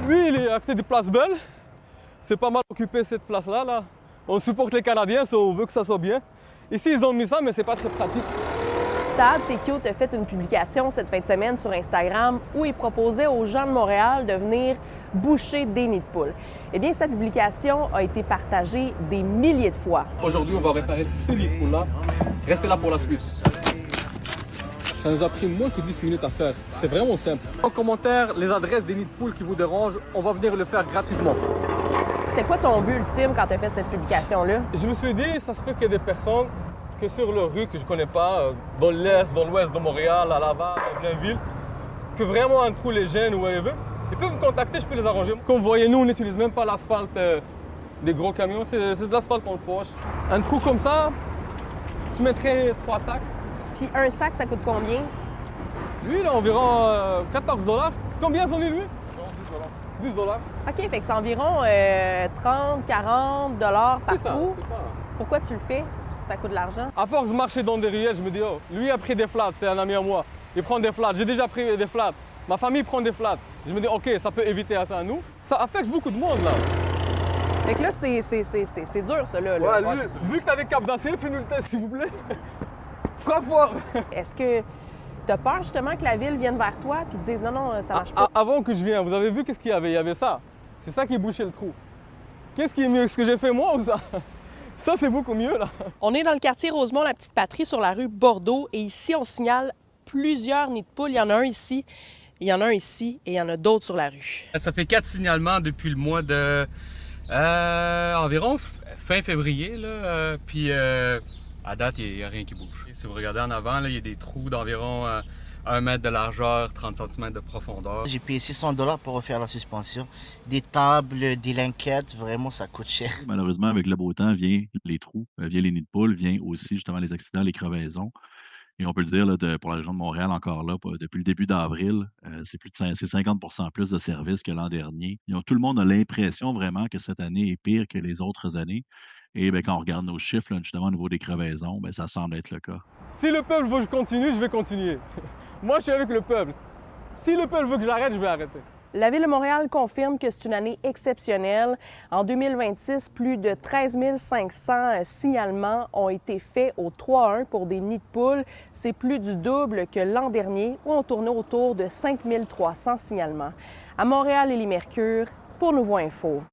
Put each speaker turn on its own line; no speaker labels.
Lui, il est à côté des places belles. C'est pas mal occupé cette place-là. Là. On supporte les Canadiens, on veut que ça soit bien. Ici, ils ont mis ça, mais c'est pas très pratique.
Saad Tekiout a fait une publication cette fin de semaine sur Instagram où il proposait aux gens de Montréal de venir boucher des nids de poules. Eh bien, cette publication a été partagée des milliers de fois.
Aujourd'hui, on va réparer ce nid de poule-là. Restez là pour la suite. Ça nous a pris moins que 10 minutes à faire. C'est vraiment simple. En commentaire, les adresses des nids de poules qui vous dérangent, on va venir le faire gratuitement.
C'était quoi ton but ultime quand tu as fait cette publication-là?
Je me suis dit, ça se peut qu'il y ait des personnes que sur leur rue que je connais pas, dans l'est, dans l'ouest de Montréal, à Laval, à Blainville, que vraiment un trou les gêne ou whatever, ils peuvent me contacter, je peux les arranger. Comme vous voyez, nous, on n'utilise même pas l'asphalte des gros camions, c'est de l'asphalte en poche. Un trou comme ça, tu mettrais 3 sacs.
Puis un sac, ça coûte combien?
Lui, il a environ 14 $. Combien son lui? 10 $.
OK, fait que c'est environ 30, 40 $
C'est ça,
partout.
c'est pas...
Pourquoi tu le fais? Ça coûte de l'argent.
À force de marcher dans des ruelles, je me dis, oh, lui a pris des flats, c'est un ami à moi. Il prend des flats, j'ai déjà pris des flats. Ma famille prend des flats. Je me dis, OK, ça peut éviter à ça à nous. Ça affecte beaucoup de monde, là.
Fait que là, c'est dur, ça, là.
Ouais, lui, vu que t'as des capes d'acier, fais-nous le test, s'il vous plaît. Frappe fort.
Est-ce que tu as peur, justement, que la ville vienne vers toi et te dise, non, non, ça marche pas?
Avant que je vienne, vous avez vu qu'est-ce qu'il y avait? Il y avait ça. C'est ça qui bouchait le trou. Qu'est-ce qui est mieux, ce que j'ai fait moi ou ça? Ça, c'est beaucoup mieux, là.
On est dans le quartier Rosemont, la petite patrie, sur la rue Bordeaux. Et ici, on signale plusieurs nids de poules. Il y en a un ici, il y en a un ici et il y en a d'autres sur la rue.
Ça fait 4 signalements depuis le mois de... environ fin février, là. Puis à date, il n'y a rien qui bouge. Si vous regardez en avant, là, il y a des trous d'environ 1 mètre de largeur, 30 cm de profondeur.
J'ai payé 600 $ pour refaire la suspension. Des tables, des linquettes, vraiment, ça coûte cher.
Malheureusement, avec le beau temps, vient les trous, vient les nids de poules, vient aussi justement les accidents, les crevaisons. Et on peut le dire, là, pour la région de Montréal, encore là, depuis le début d'avril, c'est 50 plus de services que l'an dernier. Tout le monde a l'impression vraiment que cette année est pire que les autres années. Et bien, quand on regarde nos chiffres, là, justement, au niveau des crevaisons, bien, ça semble être le cas.
Si le peuple veut que je continue, je vais continuer. Moi, je suis avec le peuple. Si le peuple veut que j'arrête, je vais arrêter.
La Ville de Montréal confirme que c'est une année exceptionnelle. En 2026, plus de 13 500 signalements ont été faits au 3-1 pour des nids de poules. C'est plus du double que l'an dernier, où on tournait autour de 5 300 signalements. À Montréal, Élie Mercure, pour Nouveau Info.